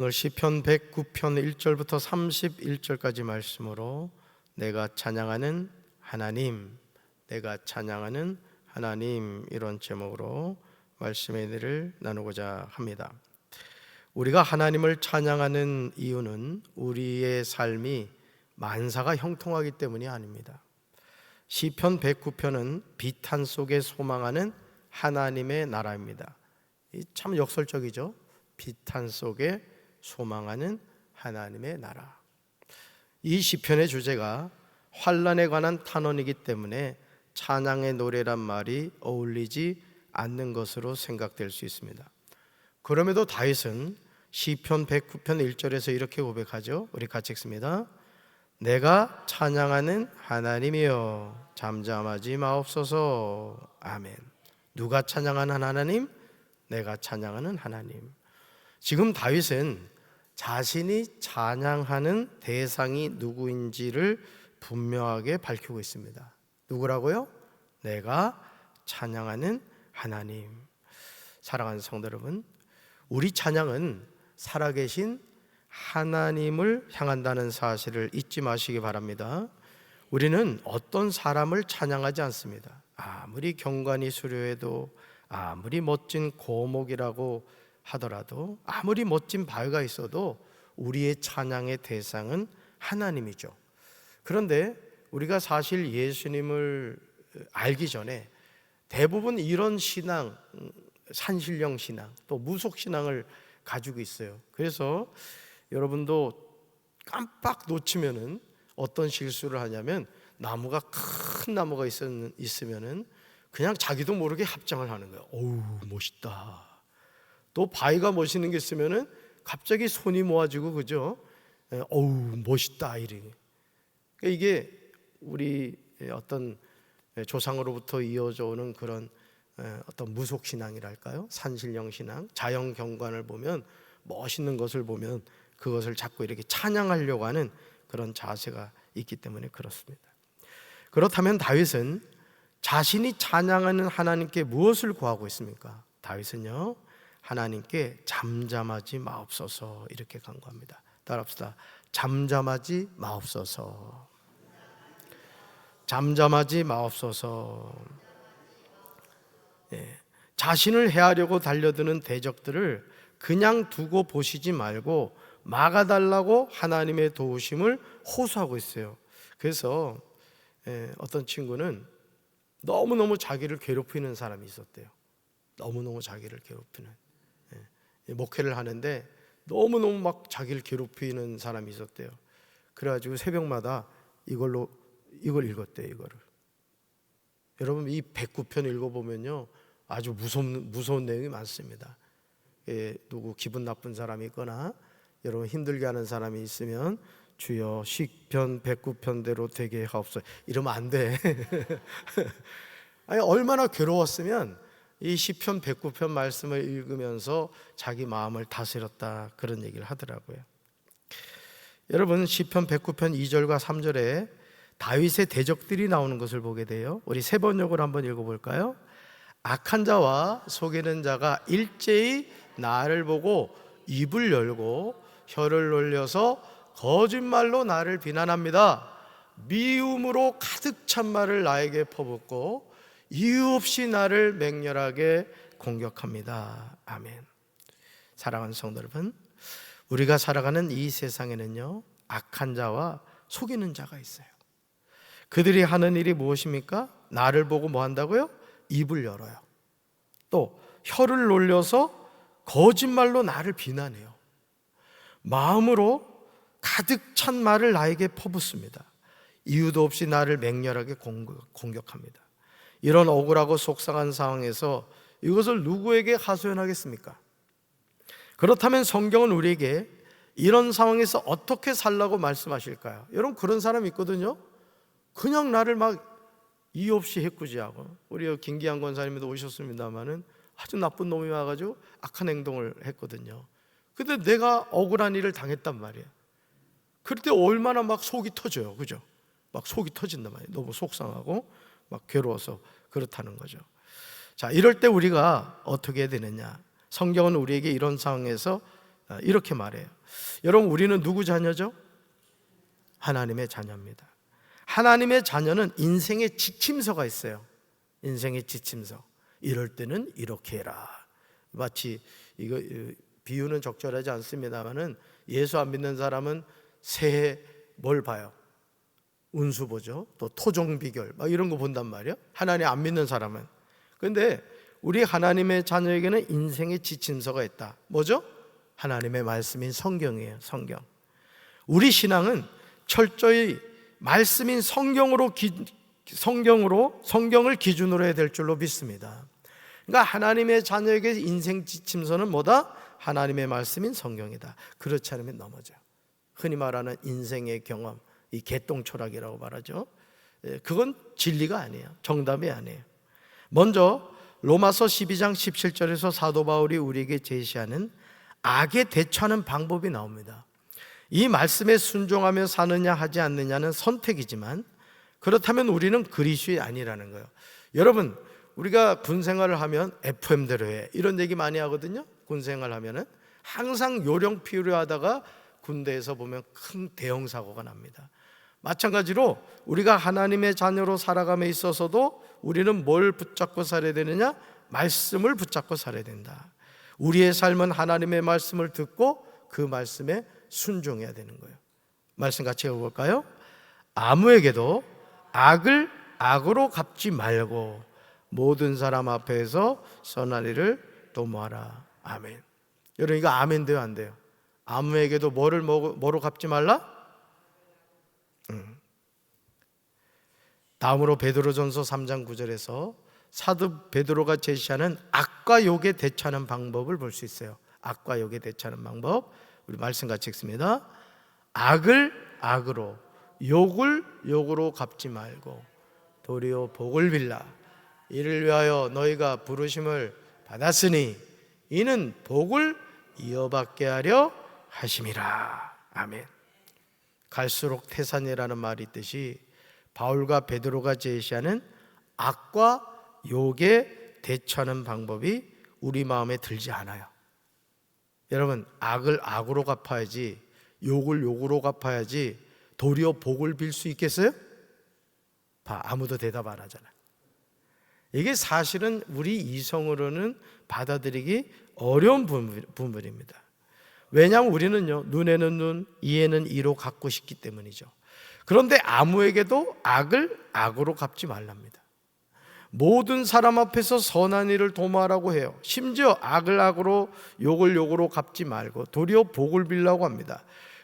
오늘 시편 109편 1절부터 31절까지 말씀으로 내가 찬양하는 하나님, 내가 찬양하는 하나님, 이런 제목으로 말씀의 은혜를 나누고자 합니다. 우리가 하나님을 찬양하는 이유는 우리의 삶이 만사가 형통하기 때문이 아닙니다. 시편 109편은 비탄 속에 소망하는 하나님의 나라입니다. 참 역설적이죠. 비탄 속에 소망하는 하나님의 나라. 이 시편의 주제가 환난에 관한 탄원이기 때문에 찬양의 노래란 말이 어울리지 않는 것으로 생각될 수 있습니다. 그럼에도 다윗은 시편 109편 1절에서 이렇게 고백하죠. 우리 같이 읽습니다. 내가 찬양하는 하나님이여 잠잠하지 마옵소서. 아멘. 누가 찬양하는 하나님? 내가 찬양하는 하나님. 지금 다윗은 자신이 찬양하는 대상이 누구인지를 분명하게 밝히고 있습니다. 누구라고요? 내가 찬양하는 하나님. 사랑하는 성도 여러분, 우리 찬양은 살아계신 하나님을 향한다는 사실을 잊지 마시기 바랍니다. 우리는 어떤 사람을 찬양하지 않습니다. 아무리 경관이 수려해도, 아무리 멋진 고목이라고 하더라도, 아무리 멋진 바위가 있어도 우리의 찬양의 대상은 하나님이죠. 그런데 우리가 사실 예수님을 알기 전에 대부분 이런 신앙, 산신령 신앙, 또 무속 신앙을 가지고 있어요. 그래서 여러분도 깜빡 놓치면은 어떤 실수를 하냐면, 나무가 큰 나무가 있으면은 그냥 자기도 모르게 합장을 하는 거예요. 어우, 멋있다. 또 바위가 멋있는 게 있으면은 갑자기 손이 모아지고, 그죠? 어우, 멋있다, 이래. 이게 우리 어떤 조상으로부터 이어져 오는 그런 어떤 무속 신앙이랄까요? 산신령 신앙, 자연 경관을 보면, 멋있는 것을 보면 그것을 자꾸 이렇게 찬양하려고 하는 그런 자세가 있기 때문에 그렇습니다. 그렇다면 다윗은 자신이 찬양하는 하나님께 무엇을 구하고 있습니까? 다윗은요, 하나님께 잠잠하지 마옵소서, 이렇게 간구합니다. 따라합시다. 잠잠하지 마옵소서. 잠잠하지 마옵소서. 자신을 해하려고 달려드는 대적들을 그냥 두고 보시지 말고 막아달라고 하나님의 도우심을 호소하고 있어요. 그래서 어떤 친구는 너무너무 자기를 괴롭히는 사람이 있었대요. 너무너무 자기를 괴롭히는, 목회를 하는데 너무너무 막 자기를 괴롭히는 사람이 있었대요. 그래가지고 새벽마다 이걸 읽었대요. 이거를. 여러분, 이 109편 읽어보면요, 아주 무서운 내용이 많습니다. 누구 기분 나쁜 사람이 있거나 여러분 힘들게 하는 사람이 있으면 주여 시편 109편대로 되게 하옵소서, 이러면 안 돼. 아니, 얼마나 괴로웠으면 이 시편 109편 말씀을 읽으면서 자기 마음을 다스렸다, 그런 얘기를 하더라고요. 여러분, 시편 109편 2절과 3절에 다윗의 대적들이 나오는 것을 보게 돼요. 우리 세 번역을 한번 읽어볼까요? 악한 자와 속이는 자가 일제히 나를 보고 입을 열고 혀를 놀려서 거짓말로 나를 비난합니다. 미움으로 가득 찬 말을 나에게 퍼붓고 이유 없이 나를 맹렬하게 공격합니다. 아멘. 사랑하는 성도 여러분, 우리가 살아가는 이 세상에는요, 악한 자와 속이는 자가 있어요. 그들이 하는 일이 무엇입니까? 나를 보고 뭐 한다고요? 입을 열어요. 또 혀를 놀려서 거짓말로 나를 비난해요. 마음으로 가득 찬 말을 나에게 퍼붓습니다. 이유도 없이 나를 맹렬하게 공격합니다. 이런 억울하고 속상한 상황에서 이것을 누구에게 하소연하겠습니까? 그렇다면 성경은 우리에게 이런 상황에서 어떻게 살라고 말씀하실까요? 여러분, 그런 사람이 있거든요. 그냥 나를 막 이유 없이 해꾸지하고, 우리 김기한 권사님도 오셨습니다마는 아주 나쁜 놈이 와가지고 악한 행동을 했거든요. 근데 내가 억울한 일을 당했단 말이에요. 그럴 때 얼마나 막 속이 터져요, 그죠? 막 속이 터진단 말이에요. 너무 속상하고 막 괴로워서 그렇다는 거죠. 자, 이럴 때 우리가 어떻게 해야 되느냐? 성경은 우리에게 이런 상황에서 이렇게 말해요. 여러분, 우리는 누구 자녀죠? 하나님의 자녀입니다. 하나님의 자녀는 인생의 지침서가 있어요. 인생의 지침서. 이럴 때는 이렇게 해라. 마치 이거 비유는 적절하지 않습니다만은 예수 안 믿는 사람은 새해 뭘 봐요? 운수 보죠. 또 토종 비결 막 이런 거 본단 말이에요. 하나님 안 믿는 사람은. 그런데 우리 하나님의 자녀에게는 인생의 지침서가 있다. 뭐죠? 하나님의 말씀인 성경이에요. 성경. 우리 신앙은 철저히 말씀인 성경을 기준으로 해야 될 줄로 믿습니다. 그러니까 하나님의 자녀에게 인생 지침서는 뭐다? 하나님의 말씀인 성경이다. 그렇지 않으면 넘어져요. 흔히 말하는 인생의 경험, 이 개똥초락이라고 말하죠. 그건 진리가 아니에요. 정답이 아니에요. 먼저 로마서 12장 17절에서 사도 바울이 우리에게 제시하는 악에 대처하는 방법이 나옵니다. 이 말씀에 순종하며 사느냐 하지 않느냐는 선택이지만, 그렇다면 우리는 그리스도인이 아니라는 거예요. 여러분, 우리가 군 생활을 하면 FM대로 해 이런 얘기 많이 하거든요. 군 생활 하면은 항상 요령 필요하다가 군대에서 보면 큰 대형 사고가 납니다. 마찬가지로 우리가 하나님의 자녀로 살아감에 있어서도 우리는 뭘 붙잡고 살아야 되느냐? 말씀을 붙잡고 살아야 된다. 우리의 삶은 하나님의 말씀을 듣고 그 말씀에 순종해야 되는 거예요. 말씀 같이 읽어볼까요? 아무에게도 악을 악으로 갚지 말고 모든 사람 앞에서 선한 일을 도모하라. 아멘. 여러분, 이거 아멘 돼요, 안 돼요? 아무에게도 뭐로 갚지 말라? 다음으로 베드로전서 3장 9절에서 사도 베드로가 제시하는 악과 욕에 대처하는 방법을 볼 수 있어요. 악과 욕에 대처하는 방법, 우리 말씀 같이 읽습니다. 악을 악으로, 욕을 욕으로 갚지 말고 도리어 복을 빌라. 이를 위하여 너희가 부르심을 받았으니 이는 복을 이어받게 하려 하심이라. 아멘. 갈수록 태산이라는 말이 있듯이 바울과 베드로가 제시하는 악과 욕에 대처하는 방법이 우리 마음에 들지 않아요. 여러분, 악을 악으로 갚아야지, 욕을 욕으로 갚아야지 도리어 복을 빌 수 있겠어요? 아무도 대답 안 하잖아요. 이게 사실은 우리 이성으로는 받아들이기 어려운 부분입니다. 왜냐하면 우리는요, 눈에는 눈, 이에는 이로 갚고 싶기 때문이죠. 그런데 아무에게도 악을 악으로 갚지 말랍니다. 모든 사람 앞에서 선한 일을 도모하라고 해요. 심지어 악을 악으로, 욕을 욕으로 갚지 말고 도리어 복을 빌라고 합니다.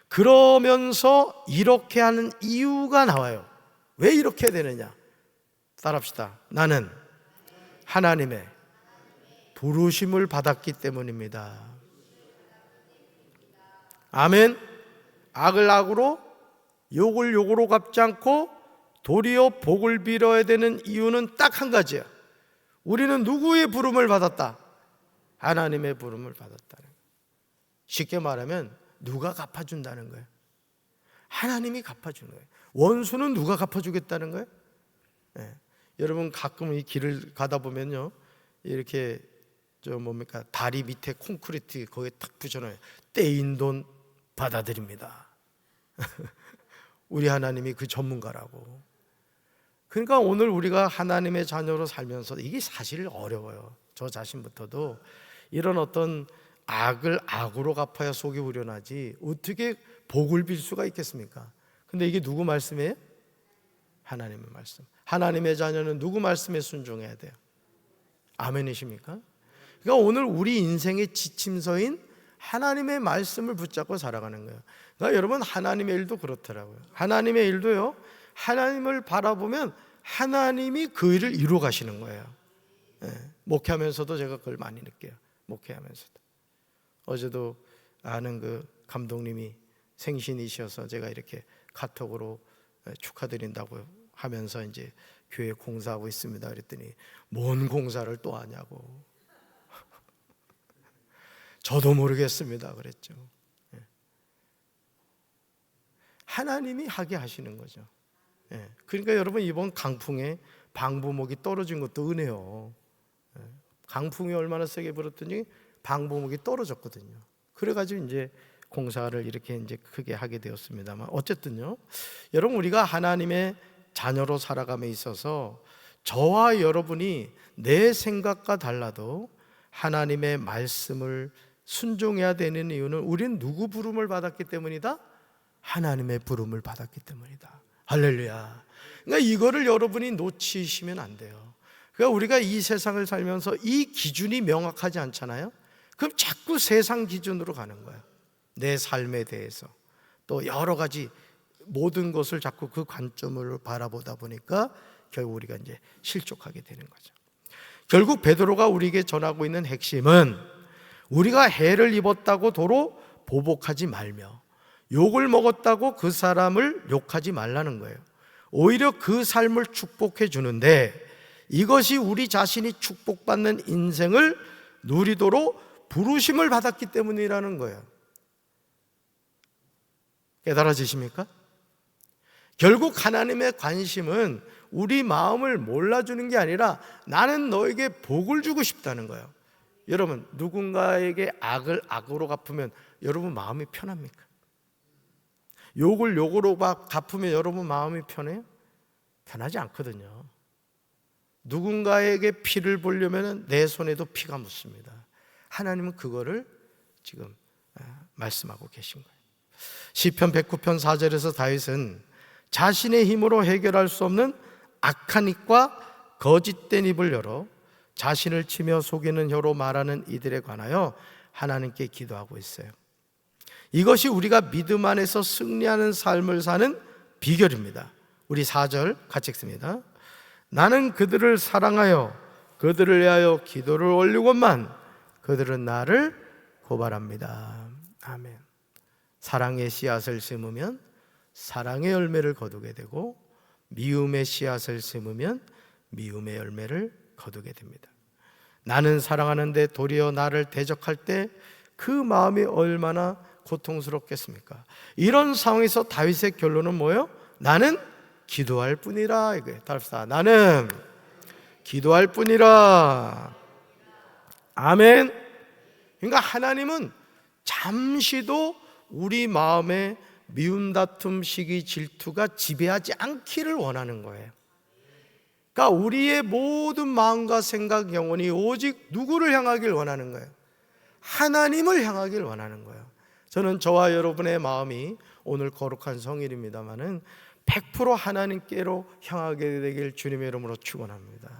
그러면서 이렇게 하는 이유가 나와요. 왜 이렇게 해야 되느냐? 따라합시다. 나는 하나님의 부르심을 받았기 때문입니다. 아멘. 악을 악으로, 욕을 욕으로 갚지 않고 도리어 복을 빌어야 되는 이유는 딱 한 가지야. 우리는 누구의 부름을 받았다? 하나님의 부름을 받았다는 거예요. 쉽게 말하면 누가 갚아준다는 거예요? 하나님이 갚아주는 거예요. 원수는 누가 갚아주겠다는 거예요? 네. 여러분, 가끔 이 길을 가다 보면요, 이렇게 다리 밑에 콘크리트 거기에 탁 붙여놔요. 떼인 돈 받아들입니다. 우리 하나님이 그 전문가라고. 그러니까 오늘 우리가 하나님의 자녀로 살면서 이게 사실 어려워요. 저 자신부터도 이런 어떤 악을 악으로 갚아야 속이 후련하지 어떻게 복을 빌 수가 있겠습니까? 근데 이게 누구 말씀이에요? 하나님의 말씀. 하나님의 자녀는 누구 말씀에 순종해야 돼요? 아멘이십니까? 그러니까 오늘 우리 인생의 지침서인 하나님의 말씀을 붙잡고 살아가는 거예요. 그러니까 여러분, 하나님의 일도 그렇더라고요. 하나님의 일도요, 하나님을 바라보면 하나님이 그 일을 이루어 가시는 거예요. 목회하면서도 제가 그걸 많이 느껴요. 목회하면서도. 어제도 아는 그 감독님이 생신이셔서 제가 이렇게 카톡으로 축하드린다고 하면서 이제 교회 공사하고 있습니다 그랬더니 뭔 공사를 또 하냐고. 저도 모르겠습니다 그랬죠. 하나님이 하게 하시는 거죠. 그러니까 여러분, 이번 강풍에 방부목이 떨어진 것도 은혜요. 강풍이 얼마나 세게 불었더니 방부목이 떨어졌거든요. 그래가지고 이제 공사를 이렇게 이제 크게 하게 되었습니다만, 어쨌든요, 여러분, 우리가 하나님의 자녀로 살아감에 있어서 저와 여러분이 내 생각과 달라도 하나님의 말씀을 순종해야 되는 이유는 우리는 누구 부름을 받았기 때문이다? 하나님의 부름을 받았기 때문이다. 할렐루야. 그러니까 이거를 여러분이 놓치시면 안 돼요. 그러니까 우리가 이 세상을 살면서 이 기준이 명확하지 않잖아요. 그럼 자꾸 세상 기준으로 가는 거예요. 내 삶에 대해서 또 여러 가지 모든 것을 자꾸 그 관점으로 바라보다 보니까 결국 우리가 이제 실족하게 되는 거죠. 결국 베드로가 우리에게 전하고 있는 핵심은 우리가 해를 입었다고 도로 보복하지 말며 욕을 먹었다고 그 사람을 욕하지 말라는 거예요. 오히려 그 삶을 축복해 주는데 이것이 우리 자신이 축복받는 인생을 누리도록 부르심을 받았기 때문이라는 거예요. 깨달아지십니까? 결국 하나님의 관심은 우리 마음을 몰라주는 게 아니라 나는 너에게 복을 주고 싶다는 거예요. 여러분, 누군가에게 악을 악으로 갚으면 여러분 마음이 편합니까? 욕을 욕으로 갚으면 여러분 마음이 편해요? 편하지 않거든요. 누군가에게 피를 보려면 내 손에도 피가 묻습니다. 하나님은 그거를 지금 말씀하고 계신 거예요. 시편 109편 4절에서 다윗은 자신의 힘으로 해결할 수 없는 악한 입과 거짓된 입을 열어 자신을 치며 속이는 혀로 말하는 이들에 관하여 하나님께 기도하고 있어요. 이것이 우리가 믿음 안에서 승리하는 삶을 사는 비결입니다. 우리 4절 같이 읽습니다. 나는 그들을 사랑하여 그들을 위하여 기도를 올리고만 그들은 나를 고발합니다. 아멘. 사랑의 씨앗을 심으면 사랑의 열매를 거두게 되고 미움의 씨앗을 심으면 미움의 열매를 거두게 됩니다. 나는 사랑하는데 도리어 나를 대적할 때 그 마음이 얼마나 고통스럽겠습니까? 이런 상황에서 다윗의 결론은 뭐예요? 나는 기도할 뿐이라. 이거예요. 답시다. 나는 기도할 뿐이라. 아멘. 그러니까 하나님은 잠시도 우리 마음에 미움, 다툼, 시기, 질투가 지배하지 않기를 원하는 거예요. 그러니까 우리의 모든 마음과 생각, 영혼이 오직 누구를 향하길 원하는 거예요? 하나님을 향하길 원하는 거예요. 저는 저와 여러분의 마음이 오늘 거룩한 성일입니다마는 100% 하나님께로 향하게 되길 주님의 이름으로 축원합니다.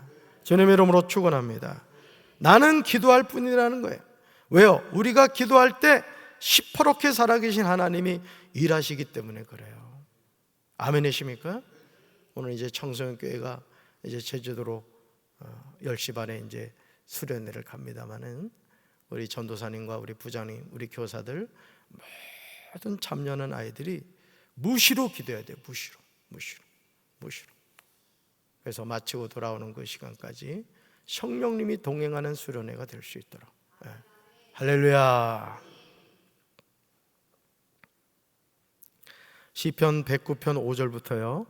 주님의 이름으로 축원합니다. 나는 기도할 뿐이라는 거예요. 왜요? 우리가 기도할 때 시퍼렇게 살아계신 하나님이 일하시기 때문에 그래요. 아멘이십니까? 오늘 이제 청소년교회가 이제 제주도로 10시 반에 이제 수련회를 갑니다마는 우리 전도사님과 우리 부장님, 우리 교사들 모든 참여하는 아이들이 무시로 기도해야 돼요. 무시로. 그래서 마치고 돌아오는 그 시간까지 성령님이 동행하는 수련회가 될 수 있도록. 네. 할렐루야. 시편 109편 5절부터요.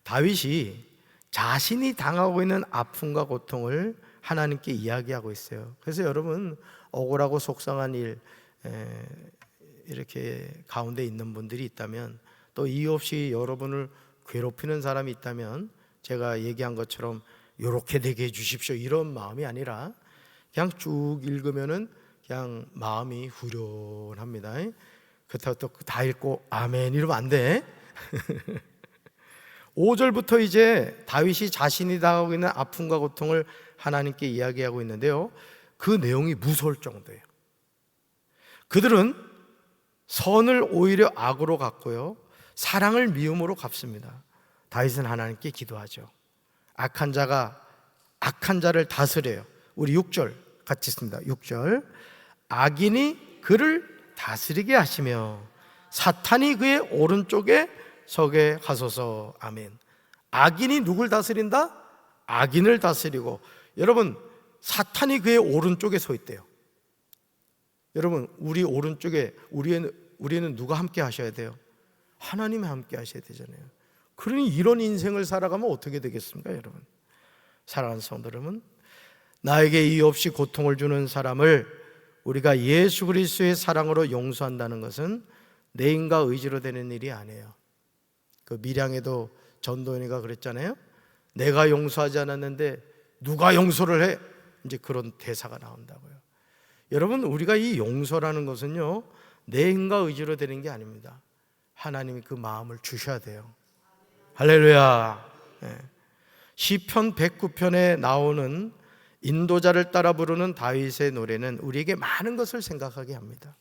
다윗이 자신이 당하고 있는 아픔과 고통을 하나님께 이야기하고 있어요. 그래서 여러분, 억울하고 속상한 일 이렇게 가운데 있는 분들이 있다면, 또 이유 없이 여러분을 괴롭히는 사람이 있다면 제가 얘기한 것처럼 이렇게 되게 해주십시오 이런 마음이 아니라 그냥 쭉 읽으면은 그냥 마음이 후련합니다. 그렇다고 또 다 읽고 아멘 이러면 안 돼. 5절부터 이제 다윗이 자신이 당하고 있는 아픔과 고통을 하나님께 이야기하고 있는데요, 그 내용이 무서울 정도예요. 그들은 선을 오히려 악으로 갚고요, 사랑을 미움으로 갚습니다. 다윗은 하나님께 기도하죠. 악한 자가 악한 자를 다스려요. 우리 6절 같이 있습니다. 6절. 악인이 그를 다스리게 하시며 사탄이 그의 오른쪽에 서게 하소서. 아멘. 악인이 누굴 다스린다? 악인을 다스리고, 여러분, 사탄이 그의 오른쪽에 서 있대요. 여러분, 우리 오른쪽에 우리는 누가 함께 하셔야 돼요? 하나님이 함께 하셔야 되잖아요. 그러니 이런 인생을 살아가면 어떻게 되겠습니까, 여러분? 사랑하는 성도 여러분, 나에게 이유 없이 고통을 주는 사람을 우리가 예수 그리스도의 사랑으로 용서한다는 것은 내 힘과 의지로 되는 일이 아니에요. 그 밀양에도 전도연이가 그랬잖아요. 내가 용서하지 않았는데 누가 용서를 해? 이제 그런 대사가 나온다고요. 여러분, 우리가 이 용서라는 것은요, 내 힘과 의지로 되는 게 아닙니다. 하나님이 그 마음을 주셔야 돼요. 할렐루야. 시편 109편에 나오는 인도자를 따라 부르는 다윗의 노래는 우리에게 많은 것을 생각하게 합니다.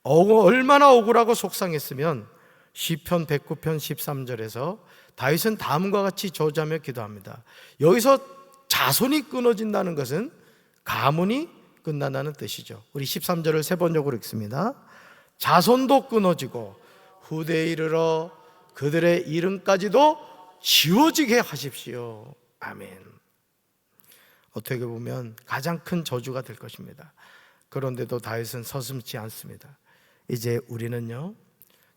얼마나 억울하고 속상했으면 시편 109편 13절에서 다윗은 다음과 같이 저주하며 기도합니다. 여기서 자손이 끊어진다는 것은 가문이 끝난다는 뜻이죠. 우리 13절을 세 번역으로 읽습니다. 자손도 끊어지고 후대에 이르러 그들의 이름까지도 지워지게 하십시오. 아멘. 어떻게 보면 가장 큰 저주가 될 것입니다. 그런데도 다윗은 서슴지 않습니다. 이제 우리는요,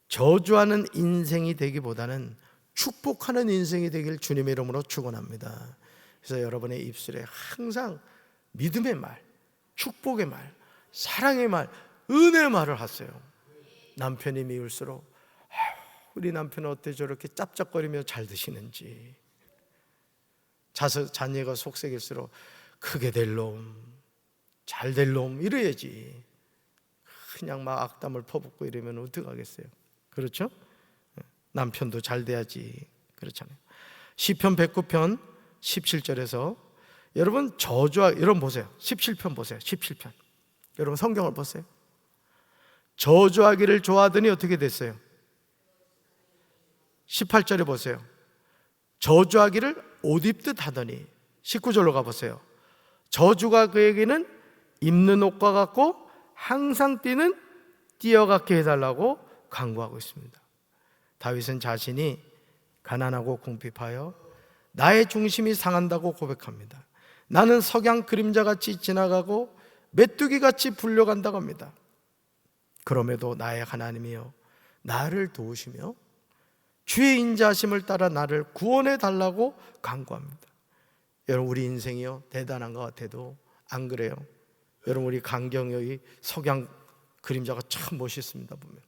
저주하는 인생이 되기보다는 축복하는 인생이 되길 주님의 이름으로 축원합니다. 그래서 여러분의 입술에 항상 믿음의 말, 축복의 말, 사랑의 말, 은혜의 말을 하세요. 남편이 미울수록 우리 남편은 어때 저렇게 짭짭거리며 잘 드시는지, 자녀가 속색일수록 크게 될 놈, 잘 될 놈 이래야지. 그냥 막 악담을 퍼붓고 이러면 어떡하겠어요? 그렇죠? 남편도 잘 돼야지. 그렇잖아요. 시편 109편 17절에서 여러분 여러분 보세요. 17편 보세요. 17편. 여러분 성경을 보세요. 저주하기를 좋아하더니 어떻게 됐어요? 18절에 보세요. 저주하기를 옷 입듯 하더니 19절로 가보세요. 저주가 그에게는 입는 옷과 같고 항상 뛰는 뛰어가게 해달라고 강구하고 있습니다. 다윗은 자신이 가난하고 궁핍하여 나의 중심이 상한다고 고백합니다. 나는 석양 그림자같이 지나가고 메뚜기같이 불려간다고 합니다. 그럼에도 나의 하나님이여 나를 도우시며 주의 인자하심을 따라 나를 구원해 달라고 간구합니다. 여러분, 우리 인생이요 대단한 것 같아도 안 그래요? 여러분, 우리 강경의 석양 그림자가 참 멋있습니다. 보면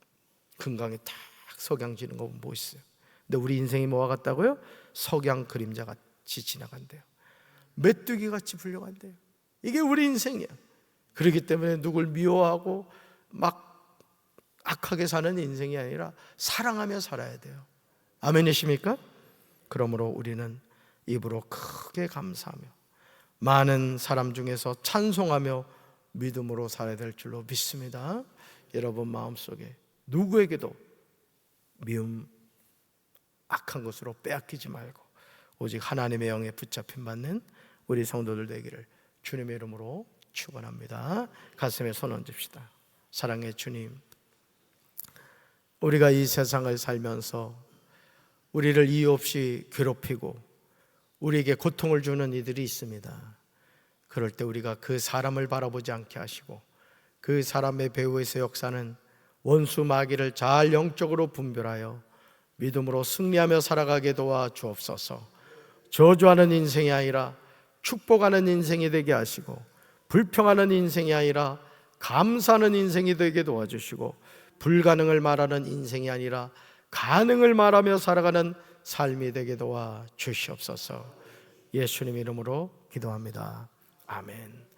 금강에 탁 석양 지는 거 보면 멋있어요. 근데 우리 인생이 뭐와 같다고요? 석양 그림자같이 지나간대요. 메뚜기같이 불려간대요. 이게 우리 인생이야. 그렇기 때문에 누굴 미워하고 막 악하게 사는 인생이 아니라 사랑하며 살아야 돼요. 아멘이십니까? 그러므로 우리는 입으로 크게 감사하며 많은 사람 중에서 찬송하며 믿음으로 살아야 될 줄로 믿습니다. 여러분 마음속에 누구에게도 미움, 악한 것으로 빼앗기지 말고 오직 하나님의 영에 붙잡힌 받는 우리 성도들 되기를 주님의 이름으로 축원합니다. 가슴에 손 얹읍시다. 사랑의 주님, 우리가 이 세상을 살면서 우리를 이유 없이 괴롭히고 우리에게 고통을 주는 이들이 있습니다. 그럴 때 우리가 그 사람을 바라보지 않게 하시고 그 사람의 배후에서 역사는 원수 마귀를 잘 영적으로 분별하여 믿음으로 승리하며 살아가게 도와 주옵소서. 저주하는 인생이 아니라 축복하는 인생이 되게 하시고 불평하는 인생이 아니라 감사하는 인생이 되게 도와주시고 불가능을 말하는 인생이 아니라 가능을 말하며 살아가는 삶이 되게 도와 주시옵소서. 예수님 이름으로 기도합니다. 아멘.